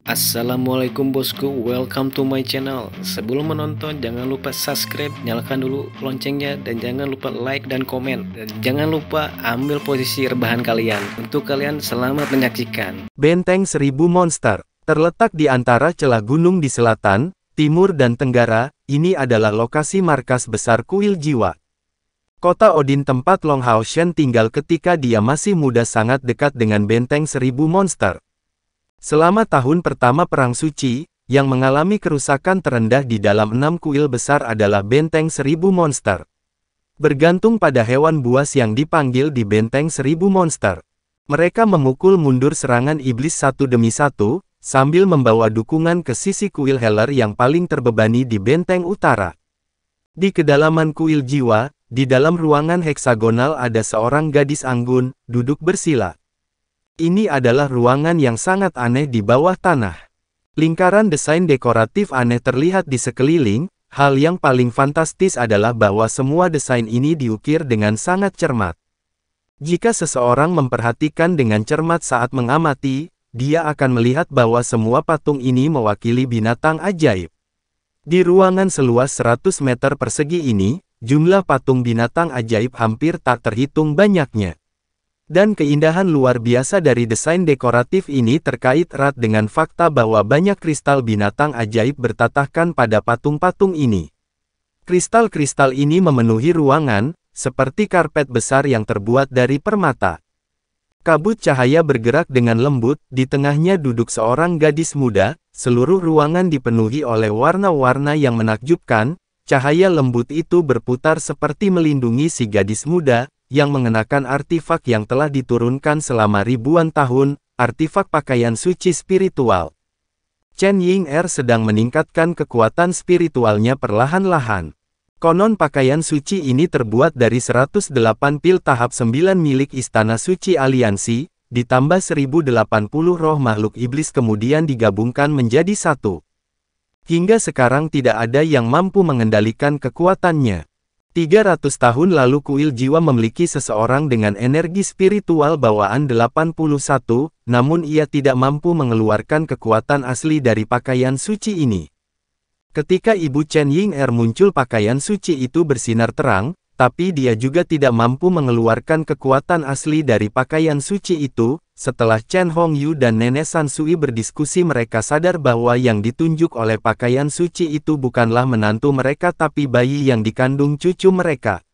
Assalamualaikum bosku, welcome to my channel. Sebelum menonton jangan lupa subscribe, nyalakan dulu loncengnya, dan jangan lupa like dan komen. Dan jangan lupa ambil posisi rebahan kalian. Untuk kalian selamat menyaksikan. Benteng Seribu Monster terletak di antara celah gunung di selatan, timur dan tenggara. Ini adalah lokasi markas besar kuil jiwa. Kota Odin tempat Long Hao Shen tinggal ketika dia masih muda sangat dekat dengan Benteng Seribu Monster. Selama tahun pertama Perang Suci, yang mengalami kerusakan terendah di dalam 6 kuil besar adalah Benteng Seribu Monster. Bergantung pada hewan buas yang dipanggil di Benteng Seribu Monster. Mereka memukul mundur serangan iblis satu demi satu, sambil membawa dukungan ke sisi kuil Heller yang paling terbebani di Benteng Utara. Di kedalaman kuil jiwa, di dalam ruangan heksagonal ada seorang gadis anggun, duduk bersila. Ini adalah ruangan yang sangat aneh di bawah tanah. Lingkaran desain dekoratif aneh terlihat di sekeliling. Hal yang paling fantastis adalah bahwa semua desain ini diukir dengan sangat cermat. Jika seseorang memperhatikan dengan cermat saat mengamati, dia akan melihat bahwa semua patung ini mewakili binatang ajaib. Di ruangan seluas 100 meter persegi ini, jumlah patung binatang ajaib hampir tak terhitung banyaknya. Dan keindahan luar biasa dari desain dekoratif ini terkait erat dengan fakta bahwa banyak kristal binatang ajaib bertatahkan pada patung-patung ini. Kristal-kristal ini memenuhi ruangan, seperti karpet besar yang terbuat dari permata. Kabut cahaya bergerak dengan lembut, di tengahnya duduk seorang gadis muda, seluruh ruangan dipenuhi oleh warna-warna yang menakjubkan, cahaya lembut itu berputar seperti melindungi si gadis muda, yang mengenakan artifak yang telah diturunkan selama ribuan tahun, artifak pakaian suci spiritual. Chen Ying'er sedang meningkatkan kekuatan spiritualnya perlahan-lahan. Konon pakaian suci ini terbuat dari 108 pil tahap 9 milik Istana Suci Aliansi, ditambah 1080 roh makhluk iblis kemudian digabungkan menjadi satu. Hingga sekarang tidak ada yang mampu mengendalikan kekuatannya. 300 tahun lalu kuil jiwa memiliki seseorang dengan energi spiritual bawaan 81, namun ia tidak mampu mengeluarkan kekuatan asli dari pakaian suci ini. Ketika Ibu Chen Ying'er muncul, pakaian suci itu bersinar terang, tapi dia juga tidak mampu mengeluarkan kekuatan asli dari pakaian suci itu. Setelah Chen Hongyu dan Nenek Sansui berdiskusi, mereka sadar bahwa yang ditunjuk oleh pakaian suci itu bukanlah menantu mereka tapi bayi yang dikandung cucu mereka.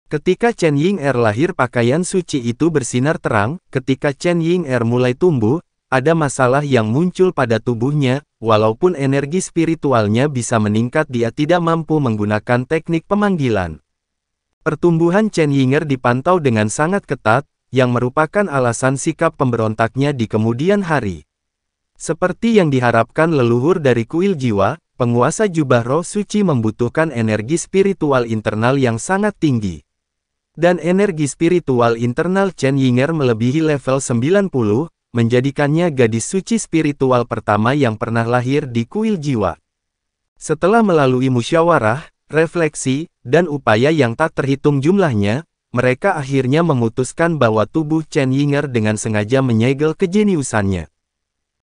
Ketika Chen Ying'er lahir, pakaian suci itu bersinar terang. Ketika Chen Ying'er mulai tumbuh, ada masalah yang muncul pada tubuhnya. Walaupun energi spiritualnya bisa meningkat, dia tidak mampu menggunakan teknik pemanggilan. Pertumbuhan Chen Ying'er dipantau dengan sangat ketat, yang merupakan alasan sikap pemberontaknya di kemudian hari. Seperti yang diharapkan leluhur dari kuil jiwa, penguasa jubah roh suci membutuhkan energi spiritual internal yang sangat tinggi. Dan energi spiritual internal Chen Ying'er melebihi level 90, menjadikannya gadis suci spiritual pertama yang pernah lahir di kuil jiwa. Setelah melalui musyawarah, refleksi, dan upaya yang tak terhitung jumlahnya, mereka akhirnya memutuskan bahwa tubuh Chen Ying'er dengan sengaja menyegel kejeniusannya.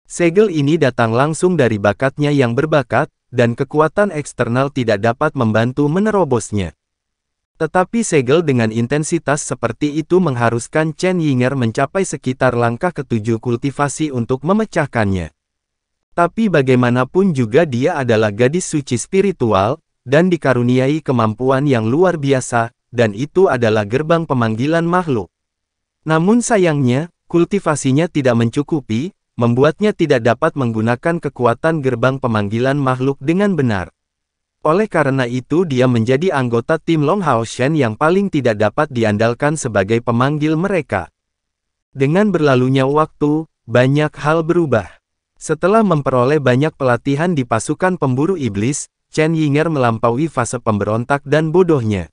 Segel ini datang langsung dari bakatnya yang berbakat, dan kekuatan eksternal tidak dapat membantu menerobosnya. Tetapi segel dengan intensitas seperti itu mengharuskan Chen Ying'er mencapai sekitar langkah ke-7 kultivasi untuk memecahkannya. Tapi bagaimanapun juga dia adalah gadis suci spiritual, dan dikaruniai kemampuan yang luar biasa, dan itu adalah gerbang pemanggilan makhluk. Namun sayangnya, kultivasinya tidak mencukupi, membuatnya tidak dapat menggunakan kekuatan gerbang pemanggilan makhluk dengan benar. Oleh karena itu dia menjadi anggota tim Long Hao Shen yang paling tidak dapat diandalkan sebagai pemanggil mereka. Dengan berlalunya waktu, banyak hal berubah. Setelah memperoleh banyak pelatihan di pasukan pemburu iblis, Chen Ying'er melampaui fase pemberontak dan bodohnya.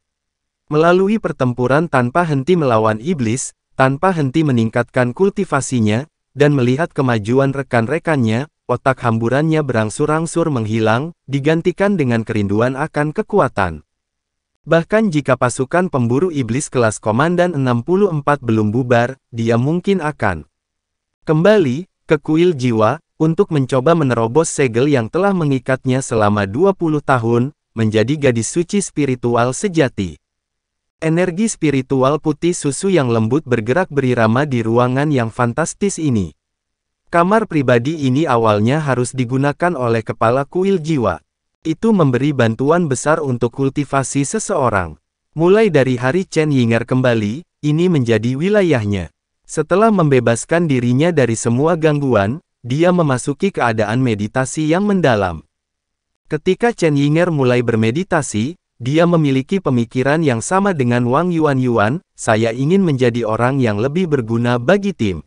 Melalui pertempuran tanpa henti melawan iblis, tanpa henti meningkatkan kultivasinya, dan melihat kemajuan rekan-rekannya, otak hamburannya berangsur-angsur menghilang, digantikan dengan kerinduan akan kekuatan. Bahkan jika pasukan pemburu iblis kelas Komandan 64 belum bubar, dia mungkin akan kembali ke kuil jiwa, untuk mencoba menerobos segel yang telah mengikatnya selama 20 tahun, menjadi gadis suci spiritual sejati. Energi spiritual putih susu yang lembut bergerak berirama di ruangan yang fantastis ini. Kamar pribadi ini awalnya harus digunakan oleh kepala kuil jiwa. Itu memberi bantuan besar untuk kultivasi seseorang. Mulai dari hari Chen Yinger kembali, ini menjadi wilayahnya. Setelah membebaskan dirinya dari semua gangguan, dia memasuki keadaan meditasi yang mendalam. Ketika Chen Yinger mulai bermeditasi, dia memiliki pemikiran yang sama dengan Wang Yuan. Saya ingin menjadi orang yang lebih berguna bagi tim.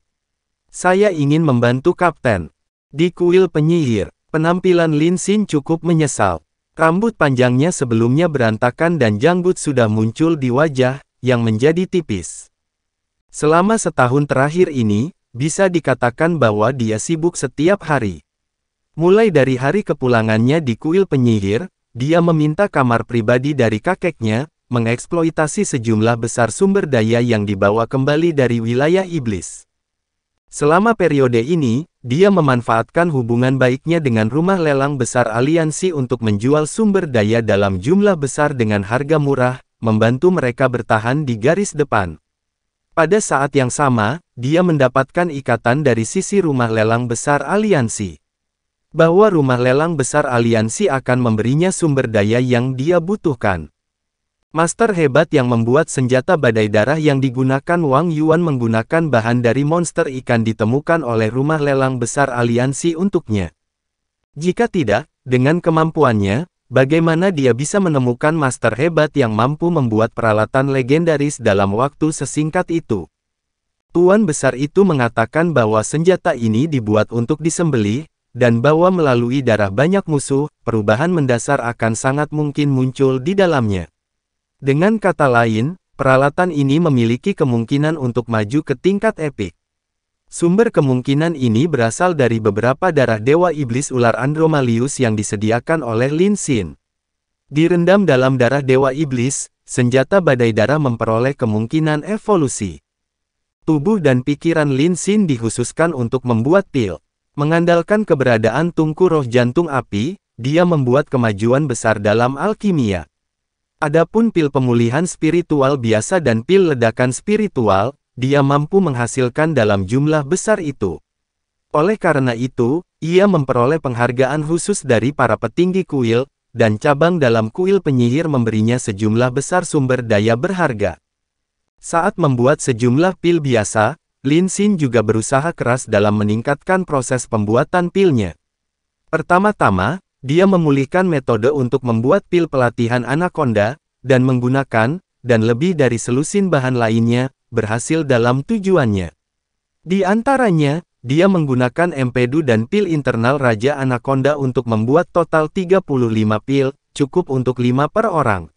Saya ingin membantu kapten. Di kuil penyihir, penampilan Lin Xin cukup menyesal. Rambut panjangnya sebelumnya berantakan dan janggut sudah muncul di wajah, yang menjadi tipis. Selama setahun terakhir ini, bisa dikatakan bahwa dia sibuk setiap hari. Mulai dari hari kepulangannya di kuil penyihir, dia meminta kamar pribadi dari kakeknya, mengeksploitasi sejumlah besar sumber daya yang dibawa kembali dari wilayah iblis. Selama periode ini, dia memanfaatkan hubungan baiknya dengan rumah lelang besar aliansi untuk menjual sumber daya dalam jumlah besar dengan harga murah, membantu mereka bertahan di garis depan. Pada saat yang sama, dia mendapatkan ikatan dari sisi rumah lelang besar aliansi. Bahwa rumah lelang besar aliansi akan memberinya sumber daya yang dia butuhkan. Master hebat yang membuat senjata badai darah yang digunakan Wang Yuan menggunakan bahan dari monster ikan ditemukan oleh rumah lelang besar aliansi untuknya. Jika tidak, dengan kemampuannya, bagaimana dia bisa menemukan master hebat yang mampu membuat peralatan legendaris dalam waktu sesingkat itu? Tuan besar itu mengatakan bahwa senjata ini dibuat untuk disembelih, dan bahwa melalui darah banyak musuh, perubahan mendasar akan sangat mungkin muncul di dalamnya. Dengan kata lain, peralatan ini memiliki kemungkinan untuk maju ke tingkat epik. Sumber kemungkinan ini berasal dari beberapa darah dewa iblis ular Andromalius yang disediakan oleh Lin Xin. Direndam dalam darah dewa iblis, senjata badai darah memperoleh kemungkinan evolusi. Tubuh dan pikiran Lin Xin dikhususkan untuk membuat pil. Mengandalkan keberadaan tungku roh jantung api, dia membuat kemajuan besar dalam alkimia. Adapun pil pemulihan spiritual biasa dan pil ledakan spiritual, dia mampu menghasilkan dalam jumlah besar itu. Oleh karena itu, ia memperoleh penghargaan khusus dari para petinggi kuil, dan cabang dalam kuil penyihir memberinya sejumlah besar sumber daya berharga. Saat membuat sejumlah pil biasa, Lin Xin juga berusaha keras dalam meningkatkan proses pembuatan pilnya. Pertama-tama, dia memulihkan metode untuk membuat pil pelatihan anaconda, dan menggunakan, dan lebih dari selusin bahan lainnya, berhasil dalam tujuannya. Di antaranya, dia menggunakan empedu dan pil internal Raja Anaconda untuk membuat total 35 pil, cukup untuk 5 per orang.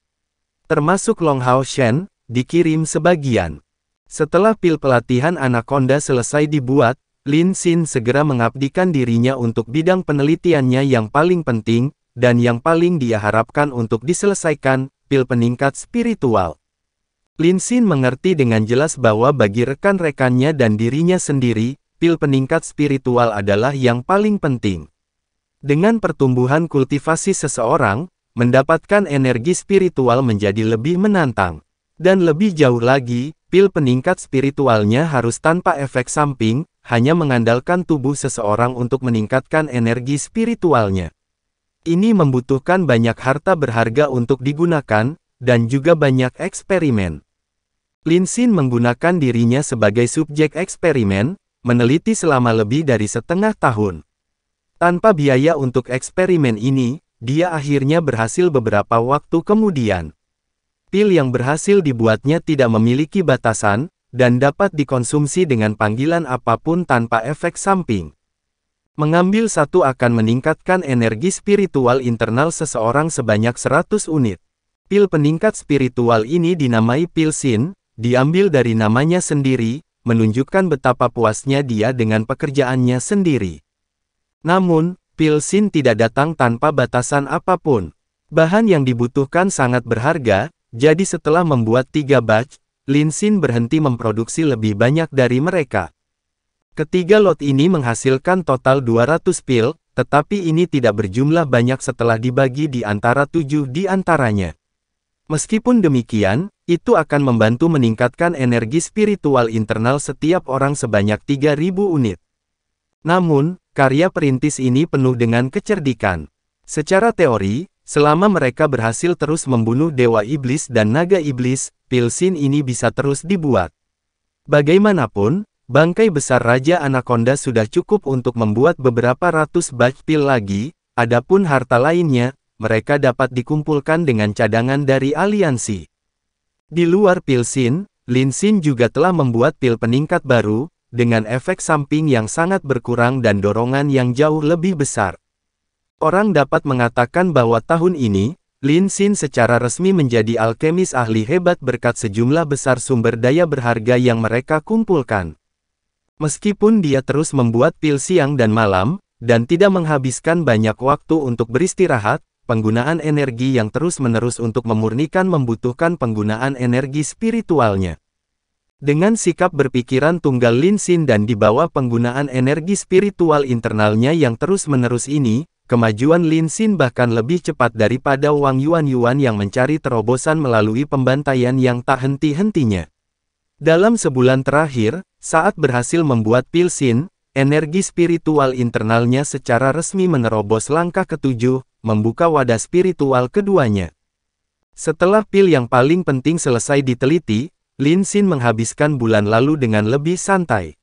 Termasuk Long Hao Shen, dikirim sebagian. Setelah pil pelatihan Anaconda selesai dibuat, Lin Xin segera mengabdikan dirinya untuk bidang penelitiannya yang paling penting, dan yang paling dia harapkan untuk diselesaikan, pil peningkat spiritual. Lin Xin mengerti dengan jelas bahwa bagi rekan-rekannya dan dirinya sendiri, pil peningkat spiritual adalah yang paling penting. Dengan pertumbuhan kultivasi seseorang, mendapatkan energi spiritual menjadi lebih menantang. Dan lebih jauh lagi, pil peningkat spiritualnya harus tanpa efek samping, hanya mengandalkan tubuh seseorang untuk meningkatkan energi spiritualnya. Ini membutuhkan banyak harta berharga untuk digunakan, dan juga banyak eksperimen. Lin Xin menggunakan dirinya sebagai subjek eksperimen, meneliti selama lebih dari setengah tahun. Tanpa biaya untuk eksperimen ini, dia akhirnya berhasil beberapa waktu kemudian. Pil yang berhasil dibuatnya tidak memiliki batasan, dan dapat dikonsumsi dengan panggilan apapun tanpa efek samping. Mengambil satu akan meningkatkan energi spiritual internal seseorang sebanyak 100 unit. Pil peningkat spiritual ini dinamai pil Xin, diambil dari namanya sendiri, menunjukkan betapa puasnya dia dengan pekerjaannya sendiri. Namun, pil Xin tidak datang tanpa batasan apapun. Bahan yang dibutuhkan sangat berharga, jadi setelah membuat 3 batch, Lin Xin berhenti memproduksi lebih banyak dari mereka. Ketiga lot ini menghasilkan total 200 pil, tetapi ini tidak berjumlah banyak setelah dibagi di antara 7 di antaranya. Meskipun demikian, itu akan membantu meningkatkan energi spiritual internal setiap orang sebanyak 3.000 unit. Namun, karya perintis ini penuh dengan kecerdikan. Secara teori, selama mereka berhasil terus membunuh dewa iblis dan naga iblis, pil sin ini bisa terus dibuat. Bagaimanapun, bangkai besar Raja Anaconda sudah cukup untuk membuat beberapa ratus batch pil lagi, adapun harta lainnya, mereka dapat dikumpulkan dengan cadangan dari aliansi. Di luar pil sin, Lin Xin juga telah membuat pil peningkat baru, dengan efek samping yang sangat berkurang dan dorongan yang jauh lebih besar. Orang dapat mengatakan bahwa tahun ini, Lin Xin secara resmi menjadi alkemis ahli hebat berkat sejumlah besar sumber daya berharga yang mereka kumpulkan. Meskipun dia terus membuat pil siang dan malam, dan tidak menghabiskan banyak waktu untuk beristirahat, penggunaan energi yang terus-menerus untuk memurnikan membutuhkan penggunaan energi spiritualnya. Dengan sikap berpikiran tunggal Lin Xin dan di bawah penggunaan energi spiritual internalnya yang terus-menerus ini, kemajuan Lin Xin bahkan lebih cepat daripada Wang Yuan yang mencari terobosan melalui pembantaian yang tak henti-hentinya. Dalam sebulan terakhir, saat berhasil membuat pil sin, energi spiritual internalnya secara resmi menerobos langkah ketujuh, membuka wadah spiritual keduanya. Setelah pil yang paling penting selesai diteliti, Lin Xin menghabiskan bulan lalu dengan lebih santai.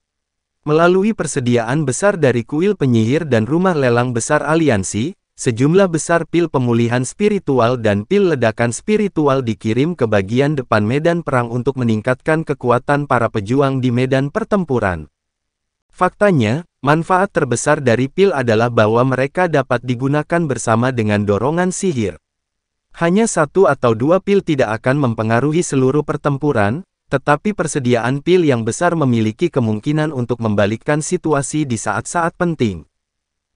Melalui persediaan besar dari kuil penyihir dan rumah lelang besar aliansi, sejumlah besar pil pemulihan spiritual dan pil ledakan spiritual dikirim ke bagian depan medan perang untuk meningkatkan kekuatan para pejuang di medan pertempuran. Faktanya, manfaat terbesar dari pil adalah bahwa mereka dapat digunakan bersama dengan dorongan sihir. Hanya 1 atau 2 pil tidak akan mempengaruhi seluruh pertempuran, tetapi persediaan pil yang besar memiliki kemungkinan untuk membalikkan situasi di saat-saat penting.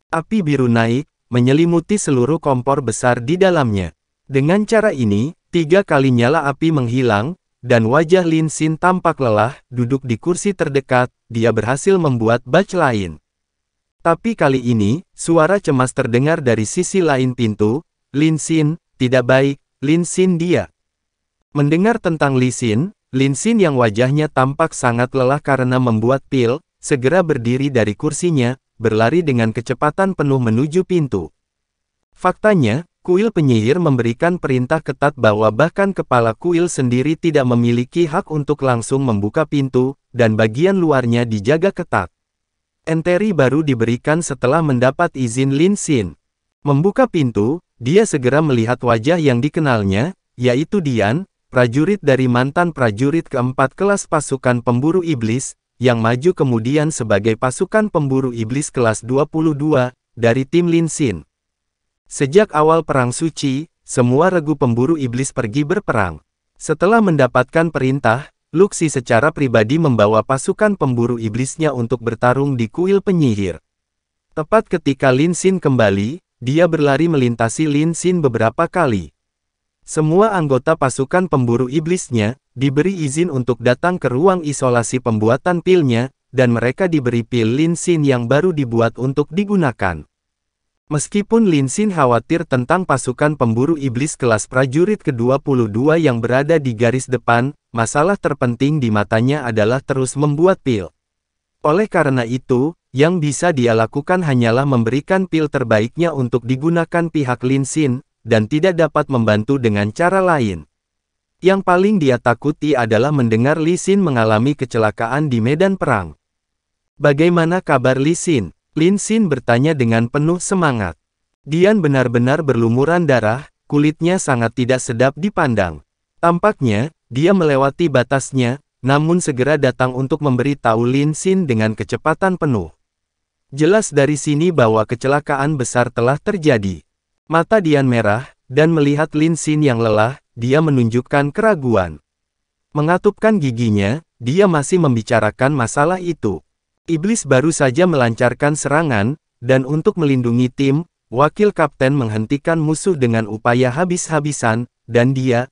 Api biru naik, menyelimuti seluruh kompor besar di dalamnya. Dengan cara ini, 3 kali nyala api menghilang, dan wajah Lin Xin tampak lelah, duduk di kursi terdekat, dia berhasil membuat batch lain. Tapi kali ini, suara cemas terdengar dari sisi lain pintu. Lin Xin, tidak baik, Lin Xin dia. Mendengar tentang Lin Xin yang wajahnya tampak sangat lelah karena membuat pil, segera berdiri dari kursinya, berlari dengan kecepatan penuh menuju pintu. Faktanya, kuil penyihir memberikan perintah ketat bahwa bahkan kepala kuil sendiri tidak memiliki hak untuk langsung membuka pintu, dan bagian luarnya dijaga ketat. Enteri baru diberikan setelah mendapat izin Lin Xin. Membuka pintu, dia segera melihat wajah yang dikenalnya, yaitu Dian, prajurit dari mantan prajurit keempat kelas pasukan pemburu iblis, yang maju kemudian sebagai pasukan pemburu iblis kelas 22, dari tim Lin Xin. Sejak awal Perang Suci, semua regu pemburu iblis pergi berperang. Setelah mendapatkan perintah, Luxi secara pribadi membawa pasukan pemburu iblisnya untuk bertarung di kuil penyihir. Tepat ketika Lin Xin kembali, dia berlari melintasi Lin Xin beberapa kali. Semua anggota pasukan pemburu iblisnya diberi izin untuk datang ke ruang isolasi pembuatan pilnya, dan mereka diberi pil Lin Xin yang baru dibuat untuk digunakan. Meskipun Lin Xin khawatir tentang pasukan pemburu iblis kelas prajurit ke-22 yang berada di garis depan, masalah terpenting di matanya adalah terus membuat pil. Oleh karena itu, yang bisa dia lakukan hanyalah memberikan pil terbaiknya untuk digunakan pihak Lin Xin, dan tidak dapat membantu dengan cara lain. Yang paling dia takuti adalah mendengar Lin Xin mengalami kecelakaan di medan perang. Bagaimana kabar Lin Xin? Lin Xin bertanya dengan penuh semangat. Dian benar-benar berlumuran darah, kulitnya sangat tidak sedap dipandang. Tampaknya, dia melewati batasnya, namun segera datang untuk memberitahu Lin Xin dengan kecepatan penuh. Jelas dari sini bahwa kecelakaan besar telah terjadi. Mata Dian merah, dan melihat Lin Xin yang lelah, dia menunjukkan keraguan. Mengatupkan giginya, dia masih membicarakan masalah itu. Iblis baru saja melancarkan serangan, dan untuk melindungi tim, wakil kapten menghentikan musuh dengan upaya habis-habisan, dan dia.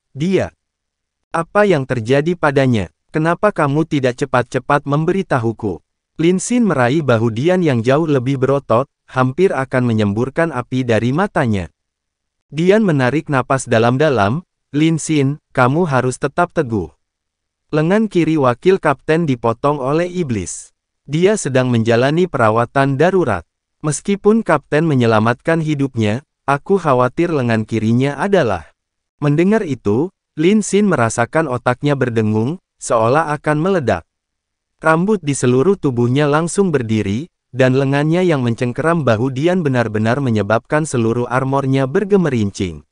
Apa yang terjadi padanya? Kenapa kamu tidak cepat-cepat memberitahuku? Lin Xin meraih bahu Dian yang jauh lebih berotot, hampir akan menyemburkan api dari matanya. Dian menarik napas dalam-dalam. Lin Xin, kamu harus tetap teguh. Lengan kiri wakil kapten dipotong oleh iblis. Dia sedang menjalani perawatan darurat. Meskipun kapten menyelamatkan hidupnya, aku khawatir lengan kirinya adalah. Mendengar itu, Lin Xin merasakan otaknya berdengung, seolah akan meledak. Rambut di seluruh tubuhnya langsung berdiri, dan lengannya yang mencengkeram bahu Dian benar-benar menyebabkan seluruh armornya bergemerincing.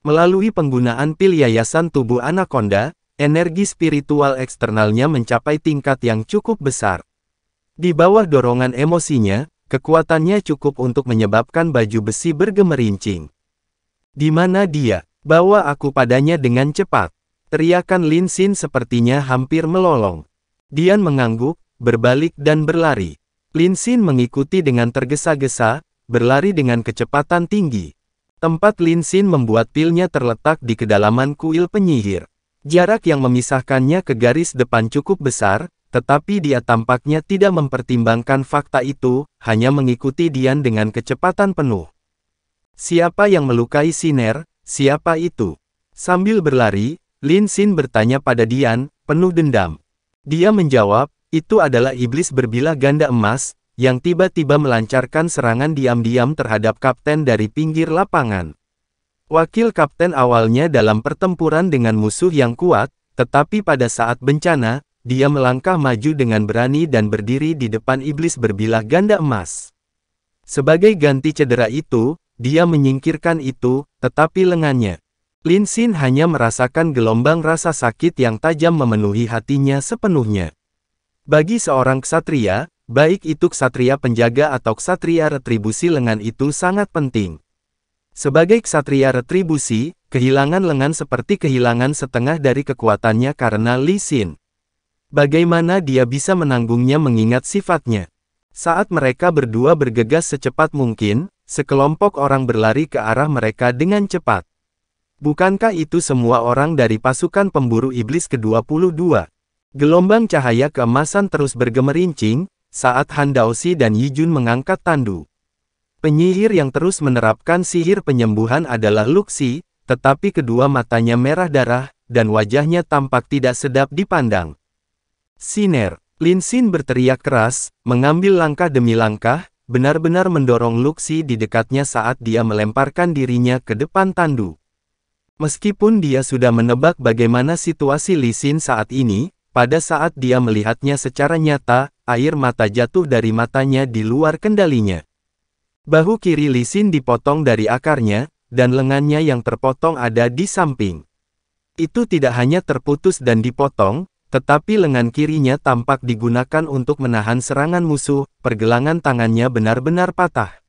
Melalui penggunaan pil yayasan tubuh Anaconda, energi spiritual eksternalnya mencapai tingkat yang cukup besar. Di bawah dorongan emosinya, kekuatannya cukup untuk menyebabkan baju besi bergemerincing. Di mana dia? Bawa aku padanya dengan cepat. Teriakan Lin Xin sepertinya hampir melolong. Dian mengangguk, berbalik dan berlari. Lin Xin mengikuti dengan tergesa-gesa, berlari dengan kecepatan tinggi. Tempat Lin Xin membuat pilnya terletak di kedalaman kuil penyihir. Jarak yang memisahkannya ke garis depan cukup besar, tetapi dia tampaknya tidak mempertimbangkan fakta itu, hanya mengikuti Dian dengan kecepatan penuh. Siapa yang melukai Siner? Siapa itu? Sambil berlari, Lin Xin bertanya pada Dian, penuh dendam. Dia menjawab, itu adalah iblis berbilah ganda emas, yang tiba-tiba melancarkan serangan diam-diam terhadap kapten dari pinggir lapangan. Wakil kapten awalnya dalam pertempuran dengan musuh yang kuat, tetapi pada saat bencana, dia melangkah maju dengan berani dan berdiri di depan iblis berbilah ganda emas. Sebagai ganti cedera itu, dia menyingkirkan itu, tetapi lengannya. Lin Xin hanya merasakan gelombang rasa sakit yang tajam memenuhi hatinya sepenuhnya. Bagi seorang ksatria, baik itu ksatria penjaga atau ksatria retribusi, lengan itu sangat penting. Sebagai ksatria retribusi, kehilangan lengan seperti kehilangan setengah dari kekuatannya karena Li Xin. Bagaimana dia bisa menanggungnya mengingat sifatnya? Saat mereka berdua bergegas secepat mungkin, sekelompok orang berlari ke arah mereka dengan cepat. Bukankah itu semua orang dari pasukan pemburu iblis ke-22? Gelombang cahaya keemasan terus bergemerincing, saat Han Daoxi dan Yi Jun mengangkat tandu. Penyihir yang terus menerapkan sihir penyembuhan adalah Luxi, tetapi kedua matanya merah darah, dan wajahnya tampak tidak sedap dipandang. Siner, Lin Xin berteriak keras, mengambil langkah demi langkah, benar-benar mendorong Luxi di dekatnya saat dia melemparkan dirinya ke depan tandu. Meskipun dia sudah menebak bagaimana situasi Li Xin saat ini, pada saat dia melihatnya secara nyata, air mata jatuh dari matanya di luar kendalinya. Bahu kiri Li Xin dipotong dari akarnya, dan lengannya yang terpotong ada di samping. Itu tidak hanya terputus dan dipotong, tetapi lengan kirinya tampak digunakan untuk menahan serangan musuh, pergelangan tangannya benar-benar patah.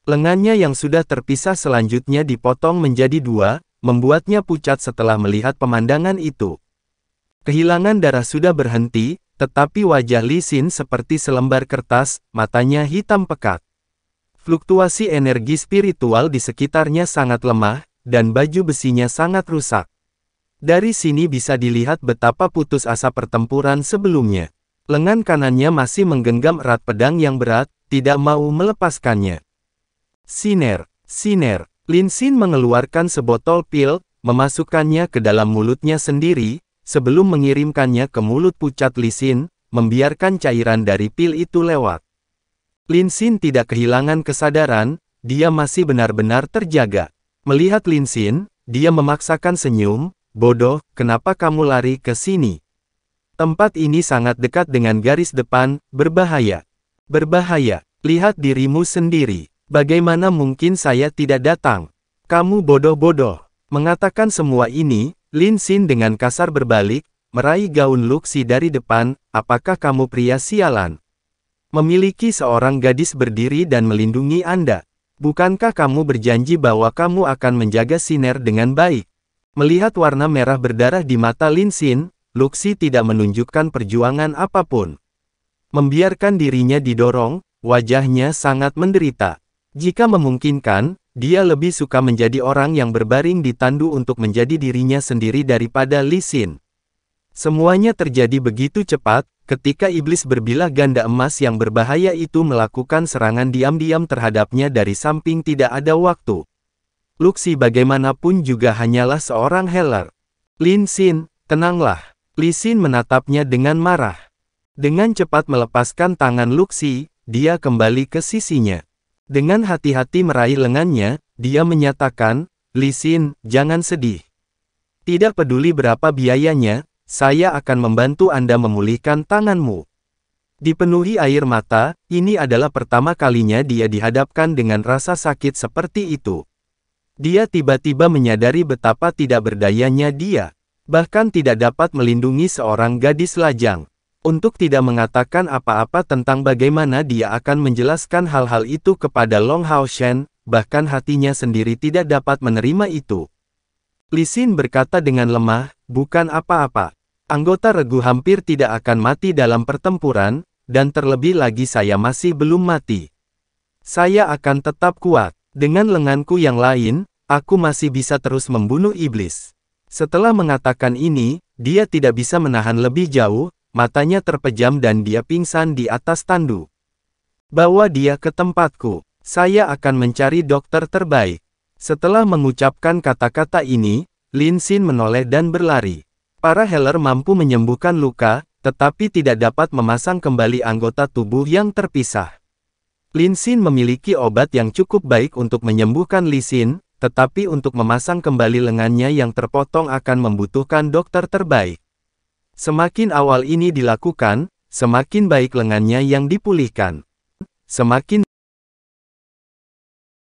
Lengannya yang sudah terpisah selanjutnya dipotong menjadi dua, membuatnya pucat setelah melihat pemandangan itu. Kehilangan darah sudah berhenti, tetapi wajah Li Xin seperti selembar kertas, matanya hitam pekat. Fluktuasi energi spiritual di sekitarnya sangat lemah, dan baju besinya sangat rusak. Dari sini bisa dilihat betapa putus asa pertempuran sebelumnya. Lengan kanannya masih menggenggam erat pedang yang berat, tidak mau melepaskannya. Siner, Siner. Lin Xin mengeluarkan sebotol pil, memasukkannya ke dalam mulutnya sendiri, sebelum mengirimkannya ke mulut pucat Li Xin, membiarkan cairan dari pil itu lewat. Lin Xin tidak kehilangan kesadaran, dia masih benar-benar terjaga. Melihat Lin Xin, dia memaksakan senyum, bodoh, kenapa kamu lari ke sini? Tempat ini sangat dekat dengan garis depan, berbahaya. Berbahaya, lihat dirimu sendiri. Bagaimana mungkin saya tidak datang? Kamu bodoh-bodoh. Mengatakan semua ini, Lin Xin dengan kasar berbalik, meraih gaun Luxi dari depan, apakah kamu pria sialan? Memiliki seorang gadis berdiri dan melindungi Anda. Bukankah kamu berjanji bahwa kamu akan menjaga Siner dengan baik? Melihat warna merah berdarah di mata Lin Xin, Luxi tidak menunjukkan perjuangan apapun. Membiarkan dirinya didorong, wajahnya sangat menderita. Jika memungkinkan, dia lebih suka menjadi orang yang berbaring di tandu untuk menjadi dirinya sendiri daripada Li Xin. Semuanya terjadi begitu cepat, ketika iblis berbilah ganda emas yang berbahaya itu melakukan serangan diam-diam terhadapnya dari samping tidak ada waktu. Luxi bagaimanapun juga hanyalah seorang healer. Lin Xin, tenanglah. Li Xin menatapnya dengan marah. Dengan cepat melepaskan tangan Luxi, dia kembali ke sisinya. Dengan hati-hati meraih lengannya, dia menyatakan, Li Xin, jangan sedih. Tidak peduli berapa biayanya, saya akan membantu Anda memulihkan tanganmu. Dipenuhi air mata, ini adalah pertama kalinya dia dihadapkan dengan rasa sakit seperti itu. Dia tiba-tiba menyadari betapa tidak berdayanya dia. Bahkan tidak dapat melindungi seorang gadis lajang. Untuk tidak mengatakan apa-apa tentang bagaimana dia akan menjelaskan hal-hal itu kepada Long Hao Shen, bahkan hatinya sendiri tidak dapat menerima itu. Li Xin berkata dengan lemah, bukan apa-apa. Anggota regu hampir tidak akan mati dalam pertempuran, dan terlebih lagi saya masih belum mati. Saya akan tetap kuat. Dengan lenganku yang lain, aku masih bisa terus membunuh iblis. Setelah mengatakan ini, dia tidak bisa menahan lebih jauh, matanya terpejam dan dia pingsan di atas tandu. Bawa dia ke tempatku. Saya akan mencari dokter terbaik. Setelah mengucapkan kata-kata ini, Lin Xin menoleh dan berlari. Para healer mampu menyembuhkan luka, tetapi tidak dapat memasang kembali anggota tubuh yang terpisah. Lin Xin memiliki obat yang cukup baik untuk menyembuhkan Li Xin, tetapi untuk memasang kembali lengannya yang terpotong akan membutuhkan dokter terbaik. Semakin awal ini dilakukan, semakin baik lengannya yang dipulihkan. Semakin